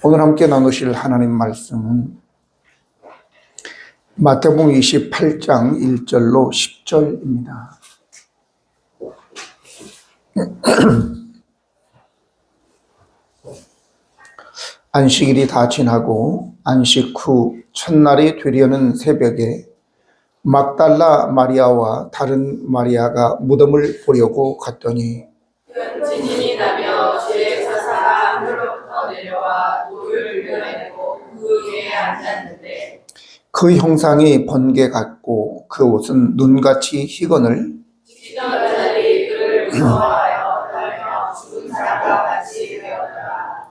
오늘 함께 나누실 하나님 말씀은 마태복음 28장 1절로 10절입니다. 안식일이 다 지나고 안식 후 첫날이 되려는 새벽에 막달라 마리아와 다른 마리아가 무덤을 보려고 갔더니 진인이 나며 주의 사사가 하늘로부터 내려와 돌을 밀어내고 그 위에 앉았는데 그 형상이 번개 같고 그 옷은 눈같이 희건을 지키던 자들이 그를 무서워하여 떨며 죽은 사람과 같이 되었더라.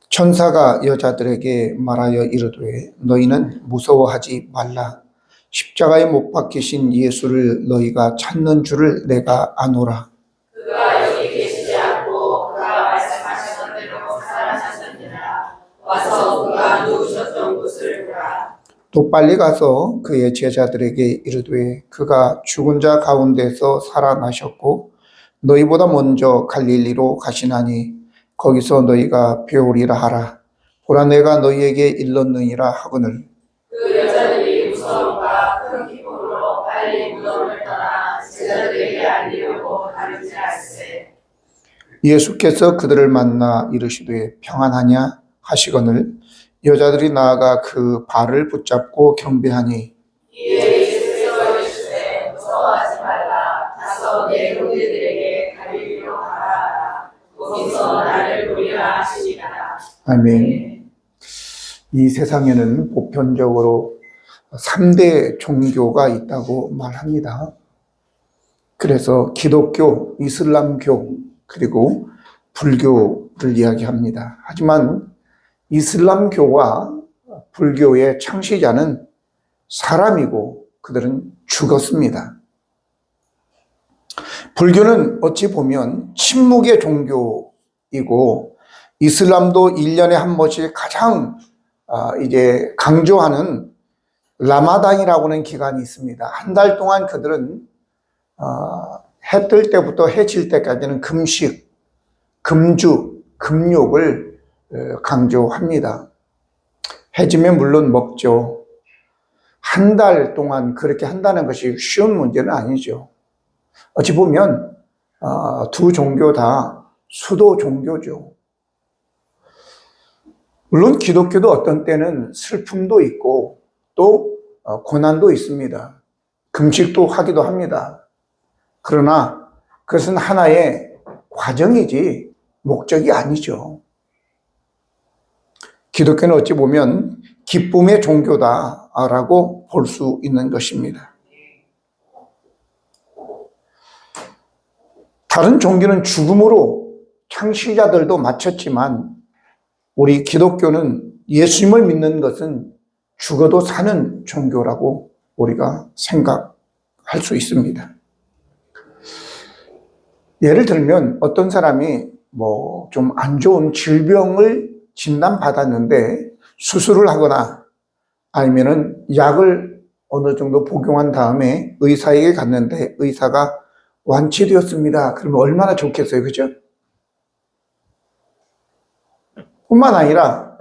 천사가 여자들에게 말하여 이르되 너희는 무서워하지 말라. 십자가에 못 박히신 예수를 너희가 찾는 줄을 내가 아노라. 그가 여기 계시지 않고 그가 말씀하시던 대로 살아나셨느니라. 와서 그가 누우셨던 곳을 보라. 또 빨리 가서 그의 제자들에게 이르되 그가 죽은 자 가운데서 살아나셨고 너희보다 먼저 갈릴리로 가시나니 거기서 너희가 배우리라 하라. 보라 내가 너희에게 일렀느니라 하거늘. 그 여자들이 무서움과 큰 기쁨으로 빨리 무덤을 떠나 제자들에게 알리려고 다름질할세. 예수께서 그들을 만나 이르시되 평안하냐 하시거늘 여자들이 나아가 그 발을 붙잡고 경배하니 이에 예수께서 이르시되 무서워하지 말라. 가서 내 형제들에게 갈릴리로 가라. 거기서 나를 보리라 하시니라. 아멘. 이 세상에는 보편적으로 3대 종교가 있다고 말합니다. 그래서 기독교, 이슬람교, 그리고 불교를 이야기합니다. 하지만 이슬람교와 불교의 창시자는 사람이고 그들은 죽었습니다. 불교는 어찌 보면 침묵의 종교이고 이슬람도 1년에 한 번씩 가장 이제 강조하는 라마단이라고 하는 기간이 있습니다. 한 달 동안 그들은 해 뜰 때부터 해 질 때까지는 금식, 금주, 금욕을 강조합니다. 해 지면 물론 먹죠. 한 달 동안 그렇게 한다는 것이 쉬운 문제는 아니죠. 어찌 보면 두 종교 다 수도 종교죠. 물론 기독교도 어떤 때는 슬픔도 있고 또 고난도 있습니다. 금식도 하기도 합니다. 그러나 그것은 하나의 과정이지 목적이 아니죠. 기독교는 어찌 보면 기쁨의 종교다라고 볼 수 있는 것입니다. 다른 종교는 죽음으로 창시자들도 마쳤지만 우리 기독교는 예수님을 믿는 것은 죽어도 사는 종교라고 우리가 생각할 수 있습니다. 예를 들면 어떤 사람이 좀 안 좋은 질병을 진단받았는데 수술을 하거나 아니면은 약을 어느 정도 복용한 다음에 의사에게 갔는데 의사가 완치되었습니다. 그러면 얼마나 좋겠어요, 그죠? 뿐만 아니라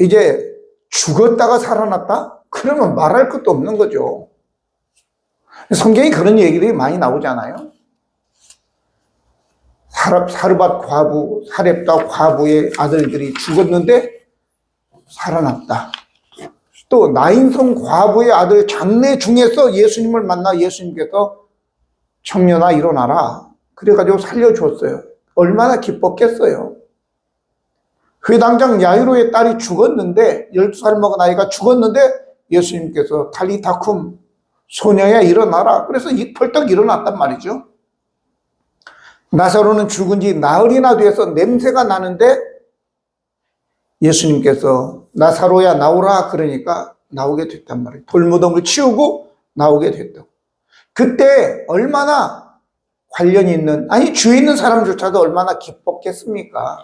이제 죽었다가 살아났다? 그러면 말할 것도 없는 거죠. 성경에 그런 얘기들이 많이 나오잖아요. 사르밧 과부, 사렙다 과부의 아들들이 죽었는데 살아났다. 또 나인성 과부의 아들 장래 중에서 예수님을 만나 예수님께서 청년아 일어나라. 그래가지고 살려줬어요. 얼마나 기뻤겠어요. 회당장 야이로의 딸이 죽었는데 12살 먹은 아이가 죽었는데 예수님께서 탈리타쿰 소녀야 일어나라. 그래서 펄떡 일어났단 말이죠. 나사로는 죽은 지 나흘이나 돼서 냄새가 나는데 예수님께서 나사로야 나오라 그러니까 나오게 됐단 말이에요. 돌무덤을 치우고 나오게 됐다고. 그때 얼마나 관련이 있는, 아니 주위에 있는 사람조차도 얼마나 기뻤겠습니까?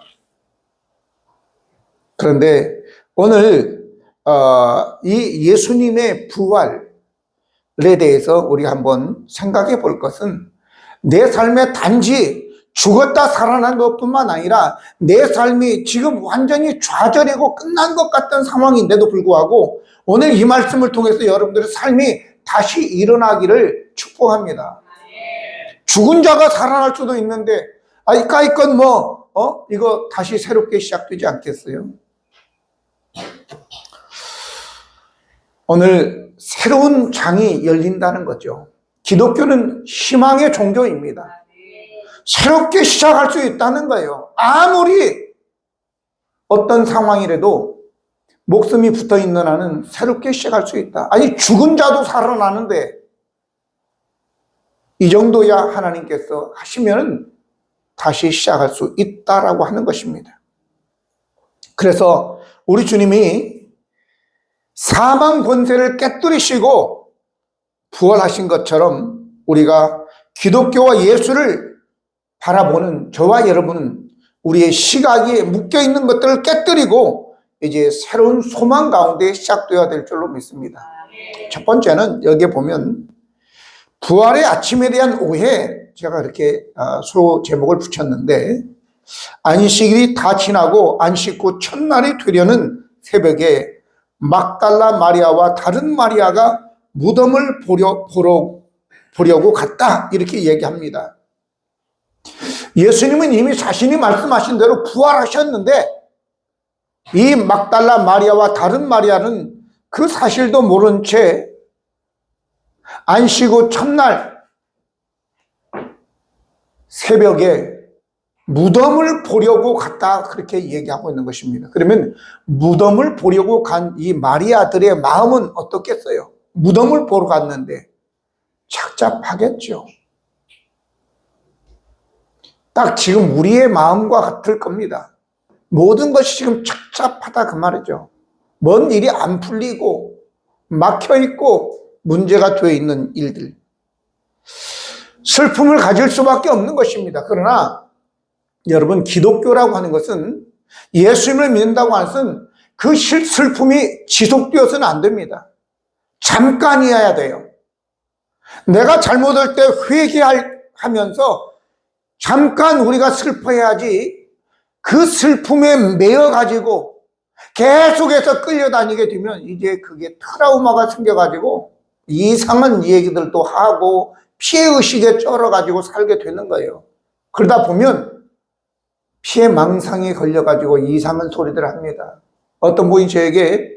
그런데 오늘 이 예수님의 부활에 대해서 우리가 한번 생각해 볼 것은 내 삶에 단지 죽었다 살아난 것뿐만 아니라 내 삶이 지금 완전히 좌절이고 끝난 것 같던 상황인데도 불구하고 오늘 이 말씀을 통해서 여러분들의 삶이 다시 일어나기를 축복합니다. 죽은 자가 살아날 수도 있는데 이까이건 이거 다시 새롭게 시작되지 않겠어요? 오늘 새로운 장이 열린다는 거죠. 기독교는 희망의 종교입니다. 새롭게 시작할 수 있다는 거예요. 아무리 어떤 상황이라도 목숨이 붙어 있는 한은 새롭게 시작할 수 있다. 아니, 죽은 자도 살아나는데 이 정도야 하나님께서 하시면 다시 시작할 수 있다라고 하는 것입니다. 그래서 우리 주님이 사망 권세를 깨뜨리시고 부활하신 것처럼 우리가 기독교와 예수를 바라보는 저와 여러분은 우리의 시각에 묶여있는 것들을 깨뜨리고 이제 새로운 소망 가운데 시작되어야 될 줄로 믿습니다. 첫 번째는 여기에 보면 부활의 아침에 대한 오해, 제가 이렇게 소 제목을 붙였는데, 안식일이 다 지나고 안식 후 첫날이 되려는 새벽에 막달라 마리아와 다른 마리아가 무덤을 보려고 갔다, 이렇게 얘기합니다. 예수님은 이미 자신이 말씀하신 대로 부활하셨는데 이 막달라 마리아와 다른 마리아는 그 사실도 모른 채 안식 후 첫날 새벽에 무덤을 보려고 갔다, 그렇게 얘기하고 있는 것입니다. 그러면 무덤을 보려고 간 이 마리아들의 마음은 어떻겠어요? 무덤을 보러 갔는데 착잡하겠죠. 딱 지금 우리의 마음과 같을 겁니다. 모든 것이 지금 착잡하다 그 말이죠. 뭔 일이 안 풀리고 막혀있고 문제가 되어 있는 일들. 슬픔을 가질 수밖에 없는 것입니다. 그러나 여러분, 기독교라고 하는 것은, 예수님을 믿는다고 하는 것은 그 슬픔이 지속되어서는 안 됩니다. 잠깐이어야 돼요. 내가 잘못할 때 회개하면서 잠깐 우리가 슬퍼해야지, 그 슬픔에 매여가지고 계속해서 끌려다니게 되면 이제 그게 트라우마가 생겨가지고 이상한 얘기들도 하고 피해의식에 쩔어가지고 살게 되는 거예요. 그러다 보면 피해망상에 걸려가지고 이상한 소리들을 합니다. 어떤 분이 저에게,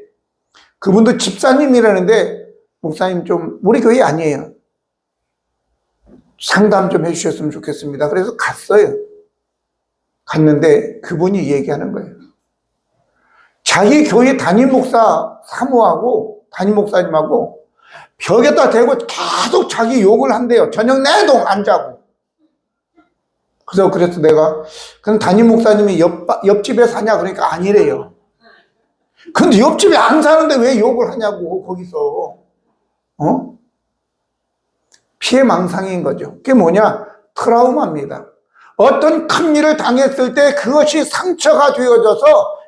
그분도 집사님이라는데, 목사님 좀 우리 교회 아니에요, 상담 좀 해주셨으면 좋겠습니다. 그래서 갔어요. 갔는데 그분이 얘기하는 거예요. 자기 교회 담임 목사 사모하고 담임 목사님하고 벽에다 대고 계속 자기 욕을 한대요. 저녁 내동 안 자고. 그래서 내가, 그럼 담임 목사님이 옆집에 사냐? 그러니까 아니래요. 근데 옆집에 안 사는데 왜 욕을 하냐고, 거기서. 피해망상인 거죠. 그게 뭐냐? 트라우마입니다. 어떤 큰 일을 당했을 때 그것이 상처가 되어져서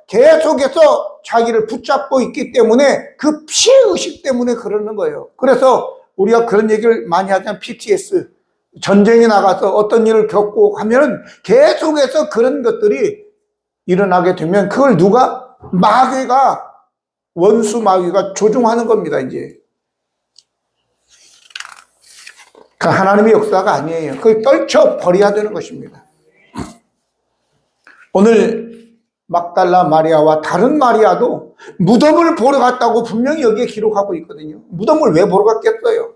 계속해서 자기를 붙잡고 있기 때문에 그 피해의식 때문에 그러는 거예요. 그래서 우리가 그런 얘기를 많이 하잖아요. PTS. 전쟁에 나가서 어떤 일을 겪고 하면 계속해서 그런 것들이 일어나게 되면 그걸 누가? 마귀가, 원수 마귀가 조종하는 겁니다, 이제. 그 하나님의 역사가 아니에요. 그걸 떨쳐버려야 되는 것입니다. 오늘 막달라 마리아와 다른 마리아도 무덤을 보러 갔다고 분명히 여기에 기록하고 있거든요. 무덤을 왜 보러 갔겠어요?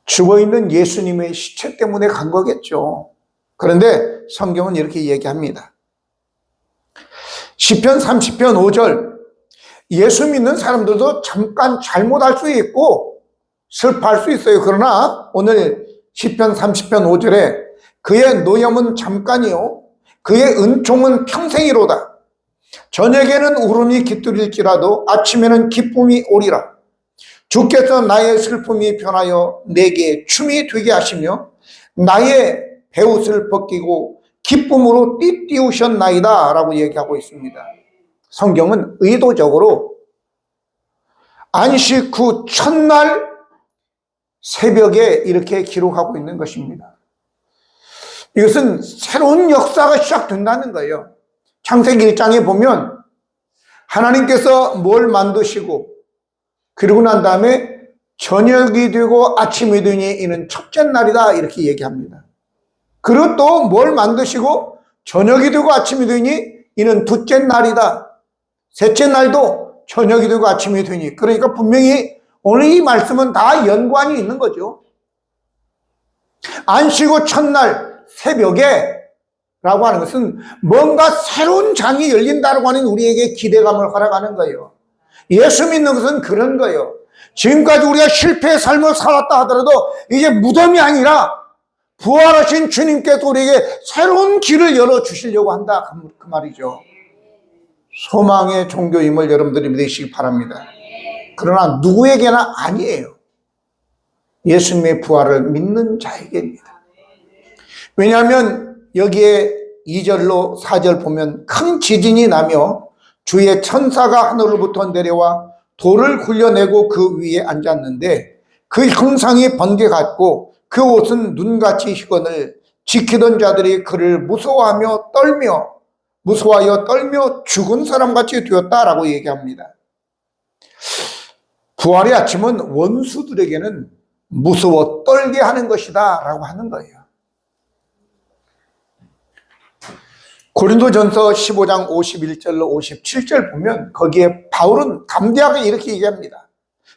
죽어있는 예수님의 시체 때문에 간 거겠죠. 그런데 성경은 이렇게 얘기합니다. 시편 30편 5절, 예수 믿는 사람들도 잠깐 잘못할 수 있고 슬퍼할 수 있어요. 그러나 오늘 시편 30편 5절에 그의 노염은 잠깐이요 그의 은총은 평생이로다. 저녁에는 울음이 깃들일지라도 아침에는 기쁨이 오리라. 주께서 나의 슬픔이 변하여 내게 춤이 되게 하시며 나의 베옷을 벗기고 기쁨으로 띠띠우셨나이다 라고 얘기하고 있습니다. 성경은 의도적으로 안식 후 첫날 새벽에 이렇게 기록하고 있는 것입니다. 이것은 새로운 역사가 시작된다는 거예요. 창세기 1장에 보면 하나님께서 뭘 만드시고 그러고 난 다음에 저녁이 되고 아침이 되니 이는 첫째 날이다 이렇게 얘기합니다. 그리고 또 뭘 만드시고 저녁이 되고 아침이 되니 이는 둘째 날이다. 셋째 날도 저녁이 되고 아침이 되니. 그러니까 분명히 오늘 이 말씀은 다 연관이 있는 거죠. 안식구 첫날 새벽에 라고 하는 것은 뭔가 새로운 장이 열린다고 하는 우리에게 기대감을 허락하는 거예요. 예수 믿는 것은 그런 거예요. 지금까지 우리가 실패의 삶을 살았다 하더라도 이제 무덤이 아니라 부활하신 주님께서 우리에게 새로운 길을 열어주시려고 한다 그 말이죠. 소망의 종교임을 여러분들이 믿으시기 바랍니다. 그러나 누구에게나 아니에요. 예수님의 부활을 믿는 자에게입니다. 왜냐하면 여기에 2절로 4절 보면 큰 지진이 나며 주의 천사가 하늘로부터 내려와 돌을 굴려내고 그 위에 앉았는데 그 형상이 번개 같고 그 옷은 눈같이 희건을 지키던 자들이 그를 무서워하여 떨며 죽은 사람같이 되었다라고 얘기합니다. 부활의 아침은 원수들에게는 무서워 떨게 하는 것이다 라고 하는 거예요. 고린도전서 15장 51절로 57절 보면 거기에 바울은 담대하게 이렇게 얘기합니다.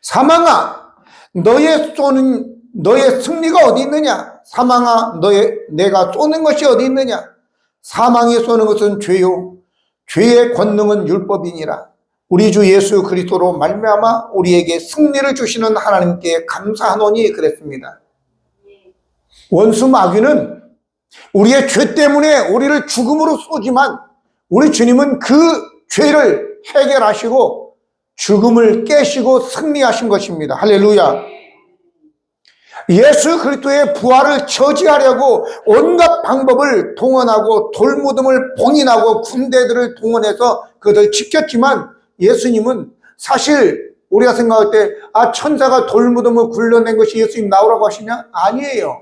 사망아 너의 승리가 어디 있느냐? 사망아 내가 쏘는 것이 어디 있느냐? 사망이 쏘는 것은 죄요 죄의 권능은 율법이니라. 우리 주 예수 그리스도로 말미암아 우리에게 승리를 주시는 하나님께 감사하노니 그랬습니다. 원수 마귀는 우리의 죄 때문에 우리를 죽음으로 쏘지만 우리 주님은 그 죄를 해결하시고 죽음을 깨시고 승리하신 것입니다. 할렐루야. 예수 그리스도의 부활을 저지하려고 온갖 방법을 동원하고 돌무덤을 봉인하고 군대들을 동원해서 그것을 지켰지만 예수님은 사실 우리가 생각할 때 천사가 돌무덤을 굴려낸 것이 예수님 나오라고 하시냐? 아니에요.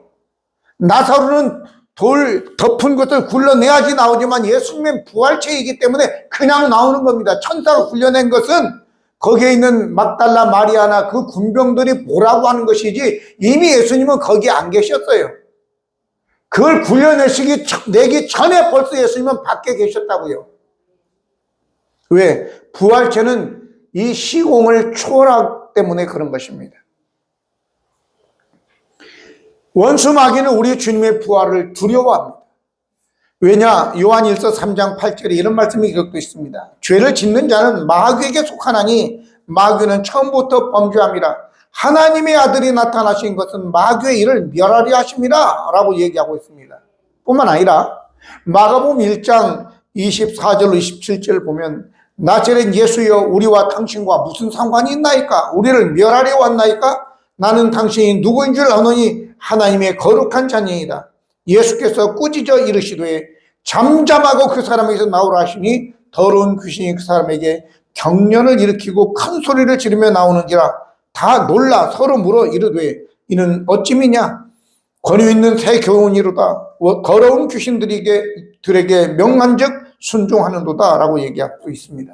나사로는 돌 덮은 것을 굴러내야지 나오지만 예수님은 부활체이기 때문에 그냥 나오는 겁니다. 천사가 굴려낸 것은 거기에 있는 막달라 마리아나 그 군병들이 보라고 하는 것이지 이미 예수님은 거기 안 계셨어요. 그걸 굴려내기 전에 벌써 예수님은 밖에 계셨다고요. 왜? 부활체는 이 시공을 초월하기 때문에 그런 것입니다. 원수 마귀는 우리 주님의 부활을 두려워합니다. 왜냐? 요한일서 3장 8절에 이런 말씀이 기록되어 있습니다. 죄를 짓는 자는 마귀에게 속하나니 마귀는 처음부터 범죄함이라. 하나님의 아들이 나타나신 것은 마귀의 일을 멸하려 하심이라 라고 얘기하고 있습니다. 뿐만 아니라 마가복음 1장 24절로 27절 보면 나자렛 예수여 우리와 당신과 무슨 상관이 있나이까? 우리를 멸하려 왔나이까? 나는 당신이 누구인 줄 아노니 하나님의 거룩한 자녀이다. 예수께서 꾸짖어 이르시되 잠잠하고 그 사람에게서 나오라 하시니 더러운 귀신이 그 사람에게 경련을 일으키고 큰 소리를 지르며 나오는지라. 다 놀라 서로 물어 이르되 이는 어찌미냐? 권위 있는 새 교훈이로다. 더러운 귀신들에게 명한즉 순종하는도다 라고 얘기하고 있습니다.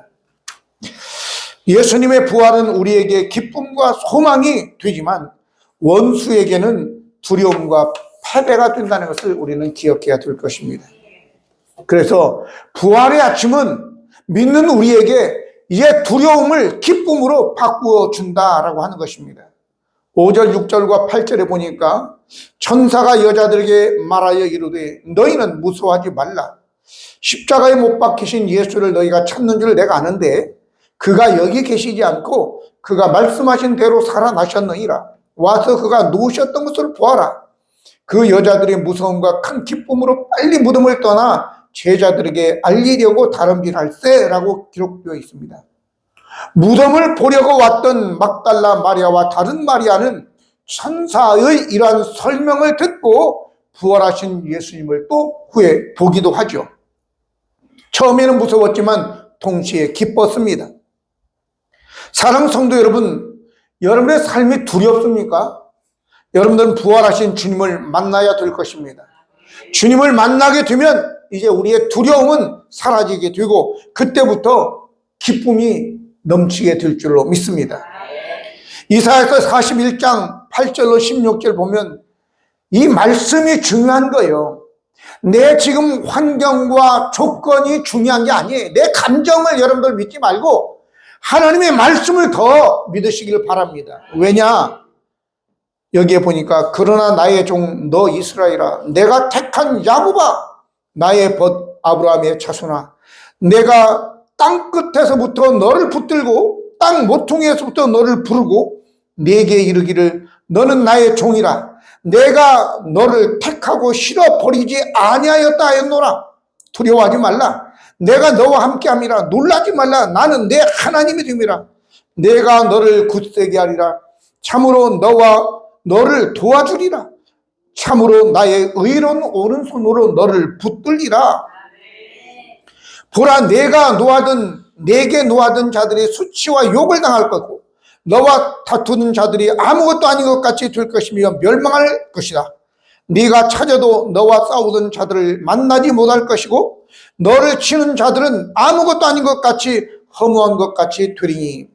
예수님의 부활은 우리에게 기쁨과 소망이 되지만 원수에게는 두려움과 패배가 된다는 것을 우리는 기억해야 될 것입니다. 그래서 부활의 아침은 믿는 우리에게 이제 두려움을 기쁨으로 바꾸어 준다라고 하는 것입니다. 5절 6절과 8절에 보니까 천사가 여자들에게 말하여 이르되 너희는 무서워하지 말라. 십자가에 못 박히신 예수를 너희가 찾는 줄 내가 아는데 그가 여기 계시지 않고 그가 말씀하신 대로 살아나셨느니라. 와서 그가 누우셨던 것을 보아라. 그 여자들의 무서움과 큰 기쁨으로 빨리 무덤을 떠나 제자들에게 알리려고 다름질할세라고 기록되어 있습니다. 무덤을 보려고 왔던 막달라 마리아와 다른 마리아는 천사의 이러한 설명을 듣고 부활하신 예수님을 또 후에 보기도 하죠. 처음에는 무서웠지만 동시에 기뻤습니다. 사랑하는 성도 여러분, 여러분의 삶이 두렵습니까? 여러분들은 부활하신 주님을 만나야 될 것입니다. 주님을 만나게 되면 이제 우리의 두려움은 사라지게 되고 그때부터 기쁨이 넘치게 될 줄로 믿습니다. 이사야서 41장 8절로 16절 보면 이 말씀이 중요한 거예요. 내 지금 환경과 조건이 중요한 게 아니에요. 내 감정을 여러분들 믿지 말고 하나님의 말씀을 더 믿으시길 바랍니다. 왜냐? 여기에 보니까 그러나 나의 종 너 이스라엘아 내가 택한 야곱아 나의 벗 아브라함의 자손아 내가 땅 끝에서부터 너를 붙들고 땅 모퉁이에서부터 너를 부르고 네게 이르기를 너는 나의 종이라 내가 너를 택하고 실어 버리지 아니하였다 하였노라. 두려워하지 말라. 내가 너와 함께함이라. 놀라지 말라. 나는 내 하나님이 됨이라. 내가 너를 굳세게 하리라. 참으로 너를 도와주리라. 참으로 나의 의로운 오른손으로 너를 붙들리라. 보라 내게 놓아둔 자들이 수치와 욕을 당할 거고 너와 다투는 자들이 아무것도 아닌 것 같이 될 것이며 멸망할 것이다. 네가 찾아도 너와 싸우던 자들을 만나지 못할 것이고 너를 치는 자들은 아무것도 아닌 것 같이 허무한 것 같이 되리니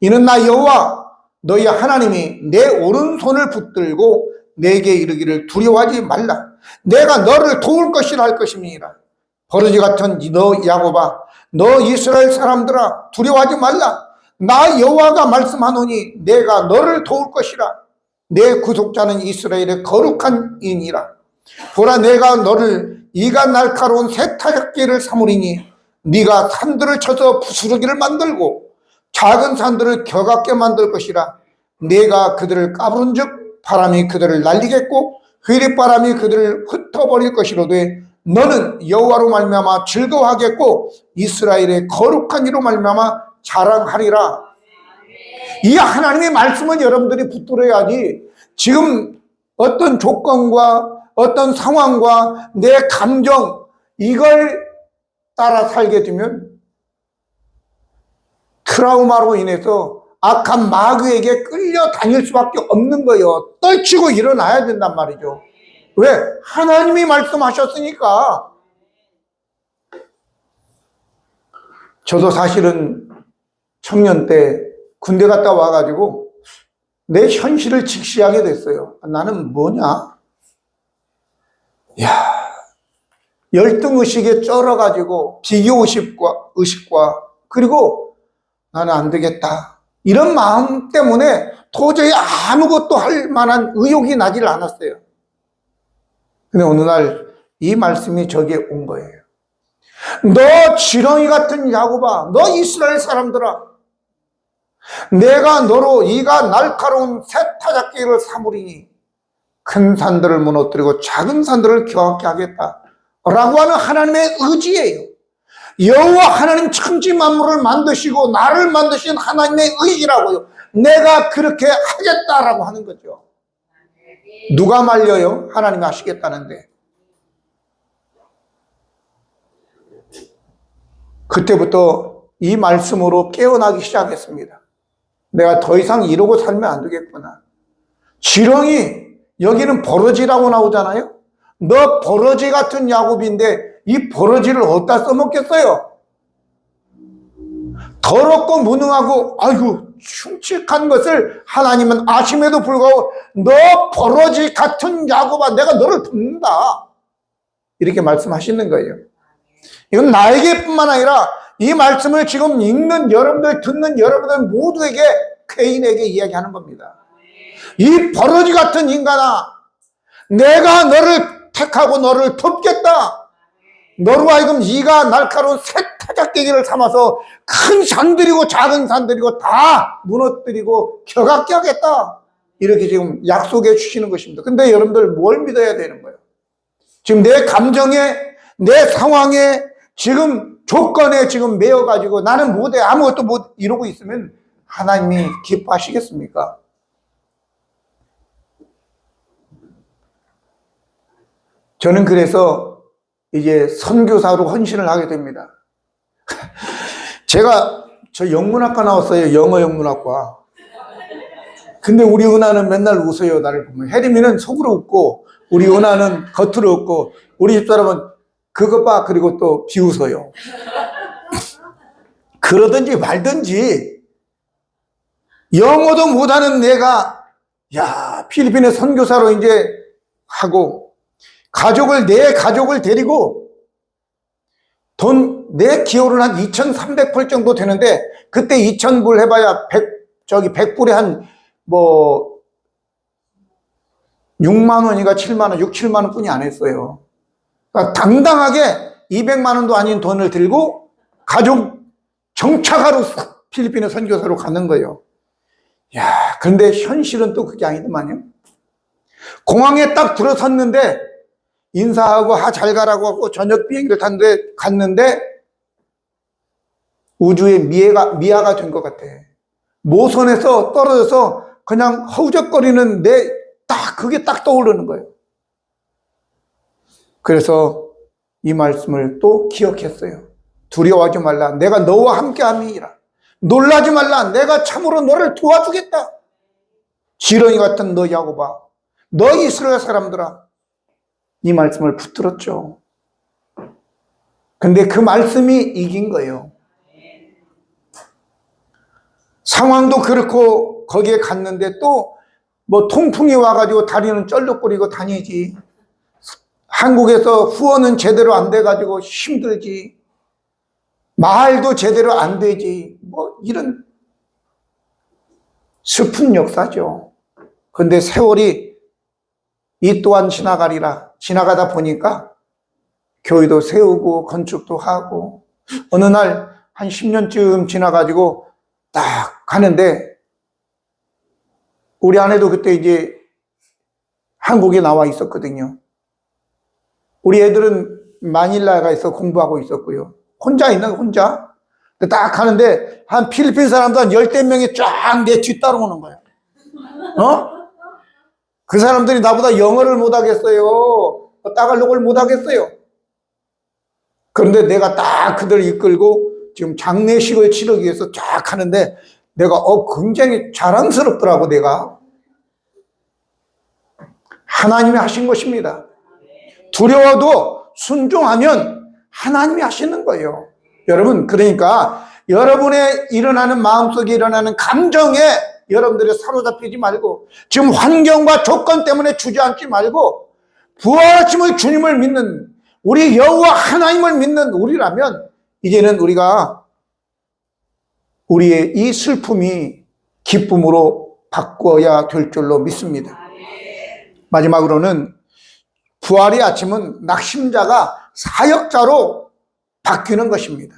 이는 나 여호와 너희 하나님이 내 오른손을 붙들고 내게 이르기를 두려워하지 말라. 내가 너를 도울 것이라 할 것임이니라. 버러지 같은 너 야곱아 너 이스라엘 사람들아 두려워하지 말라. 나 여호와가 말씀하노니 내가 너를 도울 것이라. 내 구속자는 이스라엘의 거룩한 이니라. 보라 내가 너를 이가 날카로운 새 타작기를 삼으리니 네가 산들을 쳐서 부스러기를 만들고 작은 산들을 격하게 만들 것이라. 내가 그들을 까부른즉 바람이 그들을 날리겠고 흐릿바람이 그들을 흩어버릴 것이로되 너는 여호와로 말미암아 즐거워하겠고 이스라엘의 거룩한 이로 말미암아 자랑하리라. 이 하나님의 말씀은 여러분들이 붙들어야지 지금 어떤 조건과 어떤 상황과 내 감정 이걸 따라 살게 되면 트라우마로 인해서 악한 마귀에게 끌려다닐 수밖에 없는 거예요. 떨치고 일어나야 된단 말이죠. 왜? 하나님이 말씀하셨으니까. 저도 사실은 청년 때 군대 갔다 와가지고 내 현실을 직시하게 됐어요. 나는 뭐냐? 야, 열등의식에 쩔어가지고 비교의식과 그리고 나는 안 되겠다. 이런 마음 때문에 도저히 아무것도 할 만한 의욕이 나질 않았어요. 근데 어느 날 이 말씀이 저기에 온 거예요. 너 지렁이 같은 야곱아, 너 이스라엘 사람들아, 내가 너로 이가 날카로운 새 타작기를 삼으리니 큰 산들을 무너뜨리고 작은 산들을 격하게 하겠다 라고 하는 하나님의 의지예요. 여호와 하나님 천지 만물을 만드시고 나를 만드신 하나님의 의지라고요. 내가 그렇게 하겠다라고 하는 거죠. 누가 말려요? 하나님이 하시겠다는데. 그때부터 이 말씀으로 깨어나기 시작했습니다. 내가 더 이상 이러고 살면 안 되겠구나. 지렁이, 여기는 버러지라고 나오잖아요. 너 버러지 같은 야곱인데 이 버러지를 어디다 써먹겠어요? 더럽고 무능하고 아이고 흉측한 것을 하나님은 아심에도 불구하고 너 버러지 같은 야곱아 내가 너를 돕는다 이렇게 말씀하시는 거예요. 이건 나에게뿐만 아니라 이 말씀을 지금 읽는 여러분들, 듣는 여러분들 모두에게, 개인에게 이야기하는 겁니다. 이 버러지 같은 인간아, 내가 너를 택하고 너를 돕겠다. 너로 하여금 이가 날카로운 새 타작대기를 삼아서 큰 산들이고 작은 산들이고 다 무너뜨리고 격하게 하겠다. 이렇게 지금 약속해 주시는 것입니다. 근데 여러분들 뭘 믿어야 되는 거예요? 지금 내 감정에, 내 상황에, 지금 조건에 지금 매여가지고 나는 못해, 아무것도 못 이러고 있으면 하나님이 기뻐하시겠습니까? 저는 그래서 이제 선교사로 헌신을 하게 됩니다. 저 영문학과 나왔어요. 영어 영문학과. 근데 우리 은하는 맨날 웃어요. 나를 보면. 혜림이는 속으로 웃고 우리 은하는 겉으로 없고 우리 집사람은 그것 봐 그리고 또 비웃어요. 그러든지 말든지 영어도 못하는 내가 필리핀에 선교사로 이제 하고 내 가족을 데리고 내 기호는 한 2,300불 정도 되는데 그때 2,000불 해봐야 100불에 한 6만 원인가 7만 원, 6, 7만 원 뿐이 안 했어요. 그러니까 당당하게 200만 원도 아닌 돈을 들고 가족 정착하러 필리핀의 선교사로 가는 거예요. 그런데 현실은 또 그게 아니더만요. 공항에 딱 들어섰는데 인사하고 잘 가라고 하고 저녁 비행기를 갔는데 우주의 미아가 된 것 같아. 모선에서 떨어져서 그냥 허우적거리는 그게 딱 떠오르는 거예요. 그래서 이 말씀을 또 기억했어요. 두려워하지 말라. 내가 너와 함께 함이니라. 놀라지 말라. 내가 참으로 너를 도와주겠다. 지렁이 같은 너 야곱아, 너 이스라엘 사람들아. 이 말씀을 붙들었죠. 근데 그 말씀이 이긴 거예요. 상황도 그렇고 거기에 갔는데 또 통풍이 와가지고 다리는 쩔룩거리고 다니지. 한국에서 후원은 제대로 안 돼가지고 힘들지. 말도 제대로 안 되지. 이런 슬픈 역사죠. 근데 세월이 이 또한 지나가리라. 지나가다 보니까 교회도 세우고 건축도 하고 어느 날 한 10년쯤 지나가지고 딱 가는데 우리 아내도 그때 이제 한국에 나와 있었거든요. 우리 애들은 마닐라에서 공부하고 있었고요. 혼자. 딱 가는데 한 필리핀 사람도 한 10대 명이 쫙 내 뒤 따라오는 거예요. 그 사람들이 나보다 영어를 못하겠어요. 따갈록을 못하겠어요. 그런데 내가 딱 그들을 이끌고 지금 장례식을 치르기 위해서 쫙 하는데 내가 굉장히 자랑스럽더라고. 내가 하나님이 하신 것입니다. 두려워도 순종하면 하나님이 하시는 거예요. 여러분, 그러니까 여러분의 일어나는 마음속에 일어나는 감정에 여러분들이 사로잡히지 말고 지금 환경과 조건 때문에 주저앉지 말고 부활하심의 주님을 믿는 우리 여호와 하나님을 믿는 우리라면 이제는 우리가 우리의 이 슬픔이 기쁨으로 바꿔야 될 줄로 믿습니다. 마지막으로는 부활의 아침은 낙심자가 사역자로 바뀌는 것입니다.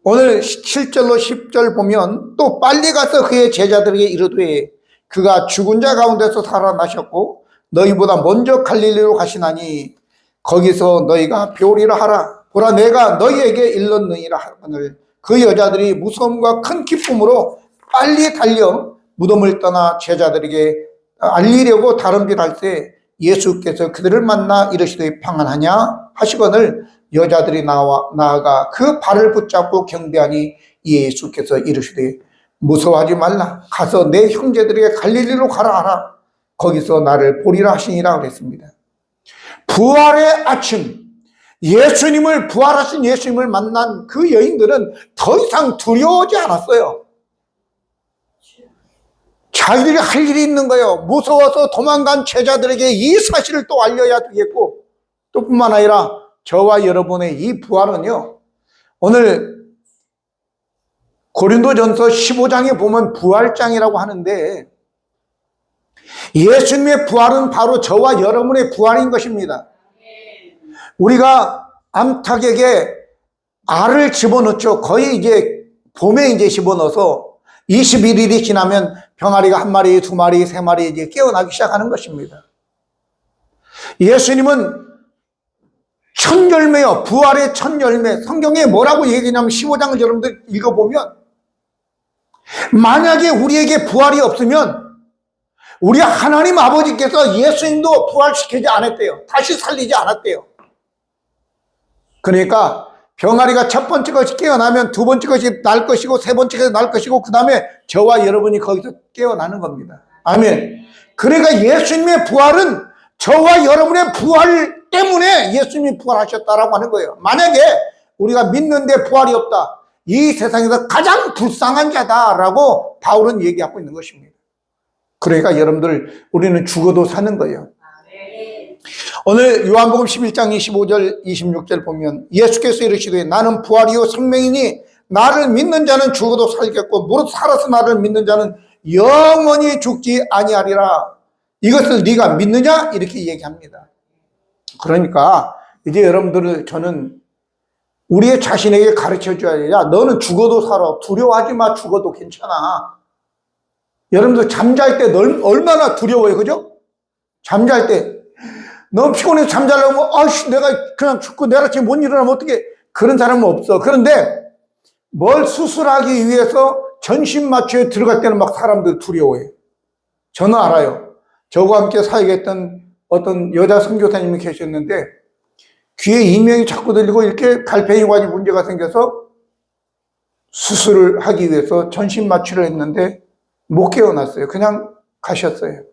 오늘 7절로 10절 보면 또 빨리 가서 그의 제자들에게 이르되 그가 죽은 자 가운데서 살아나셨고 너희보다 먼저 갈릴리로 가시나니 거기서 너희가 배우리라 하라. 보라 내가 너희에게 일렀느니라 하거늘 그 여자들이 무서움과 큰 기쁨으로 빨리 달려 무덤을 떠나 제자들에게 알리려고 다름질할 때 예수께서 그들을 만나 이르시되 평안하냐 하시거늘 여자들이 나아가 그 발을 붙잡고 경배하니 예수께서 이르시되 무서워하지 말라. 가서 내 형제들에게 갈릴리로 가라 하라. 거기서 나를 보리라 하시니라 그랬습니다. 부활의 아침, 부활하신 예수님을 만난 그 여인들은 더 이상 두려워하지 않았어요. 자기들이 할 일이 있는 거예요. 무서워서 도망간 제자들에게 이 사실을 또 알려야 되겠고, 또 뿐만 아니라 저와 여러분의 이 부활은요, 오늘 고린도전서 15장에 보면 부활장이라고 하는데 예수님의 부활은 바로 저와 여러분의 부활인 것입니다. 우리가 암탉에게 알을 집어넣죠. 거의 이제 봄에 이제 집어넣어서 21일이 지나면 병아리가 한 마리, 두 마리, 세 마리 이제 깨어나기 시작하는 것입니다. 예수님은 첫 열매요. 부활의 첫 열매. 성경에 뭐라고 얘기하냐면 15장을 여러분들 읽어보면 만약에 우리에게 부활이 없으면 우리 하나님 아버지께서 예수님도 부활시키지 않았대요. 다시 살리지 않았대요. 그러니까 병아리가 첫 번째 것이 깨어나면 두 번째 것이 날 것이고 세 번째 것이 날 것이고 그 다음에 저와 여러분이 거기서 깨어나는 겁니다. 아멘. 그러니까 예수님의 부활은 저와 여러분의 부활 때문에 예수님이 부활하셨다라고 하는 거예요. 만약에 우리가 믿는데 부활이 없다, 이 세상에서 가장 불쌍한 자다라고 바울은 얘기하고 있는 것입니다. 그러니까 여러분들, 우리는 죽어도 사는 거예요. 오늘 요한복음 11장 25절 26절 보면 예수께서 이르시되 나는 부활이요 생명이니 나를 믿는 자는 죽어도 살겠고 무릇 살아서 나를 믿는 자는 영원히 죽지 아니하리라. 이것을 네가 믿느냐? 이렇게 얘기합니다. 그러니까 이제 여러분들을 저는 우리의 자신에게 가르쳐 줘야 돼. 야, 너는 죽어도 살아. 두려워하지 마. 죽어도 괜찮아. 여러분들 잠잘 때 얼마나 두려워요. 그죠? 잠잘 때 너무 피곤해서 잠자려고 아이씨 내가 그냥 죽고 내일 아침에 못 일어나면 어떻게, 그런 사람은 없어. 그런데 뭘 수술하기 위해서 전신 마취에 들어갈 때는 막 사람들 두려워해. 저는 알아요. 저와 함께 사역했던 어떤 여자 선교사님이 계셨는데 귀에 이명이 자꾸 들리고 이렇게 갈팽이관이 문제가 생겨서 수술을 하기 위해서 전신 마취를 했는데 못 깨어났어요. 그냥 가셨어요.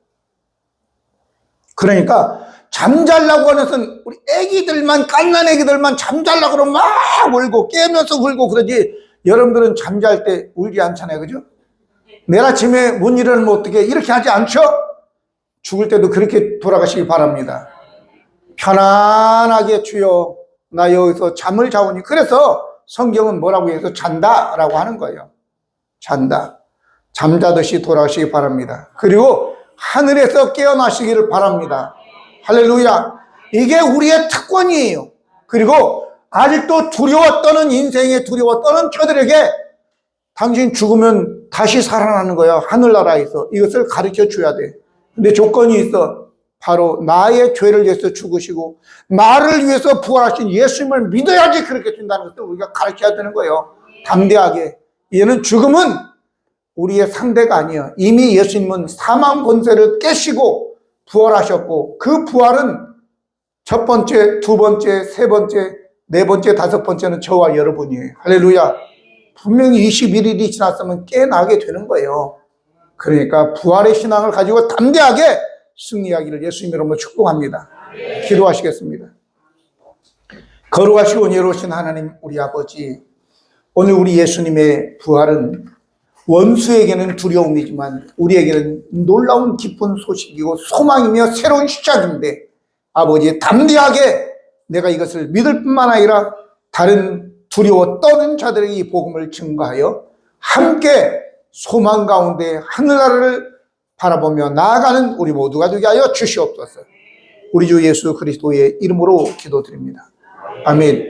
그러니까 잠자려고 하는 것은 우리 애기들만, 갓난 애기들만 잠자려고 그러면 막 울고 깨면서 울고 그러지, 여러분들은 잠잘 때 울지 않잖아요. 그죠? 내일 아침에 못 일어나면 어떻게, 이렇게 하지 않죠? 죽을 때도 그렇게 돌아가시기 바랍니다. 편안하게 주여 나 여기서 잠을 자오니. 그래서 성경은 뭐라고 해서 잔다라고 하는 거예요. 잔다. 잠자듯이 돌아가시기 바랍니다. 그리고 하늘에서 깨어나시기를 바랍니다. 할렐루야. 이게 우리의 특권이에요. 그리고 아직도 두려워 떠는, 인생에 두려워 떠는 저들에게 당신 죽으면 다시 살아나는 거야. 하늘나라에서. 이것을 가르쳐 줘야 돼. 근데 조건이 있어. 바로 나의 죄를 위해서 죽으시고 나를 위해서 부활하신 예수님을 믿어야지 그렇게 된다는 것을 우리가 가르쳐야 되는 거예요. 담대하게. 얘는 죽음은 우리의 상대가 아니에요. 이미 예수님은 사망 권세를 깨시고 부활하셨고, 그 부활은 첫 번째, 두 번째, 세 번째, 네 번째, 다섯 번째는 저와 여러분이에요. 할렐루야. 분명히 21일이 지났으면 깨나게 되는 거예요. 그러니까 부활의 신앙을 가지고 담대하게 승리하기를 예수님 이름으로 축복합니다. 기도하시겠습니다. 거룩하시고 은혜로우신 하나님 우리 아버지, 오늘 우리 예수님의 부활은 원수에게는 두려움이지만 우리에게는 놀라운 기쁜 소식이고 소망이며 새로운 시작인데, 아버지 담대하게 내가 이것을 믿을 뿐만 아니라 다른 두려워 떠는 자들에게 이 복음을 증거하여 함께 소망 가운데 하늘나라를 바라보며 나아가는 우리 모두가 되게 하여 주시옵소서. 우리 주 예수 그리스도의 이름으로 기도드립니다. 아멘.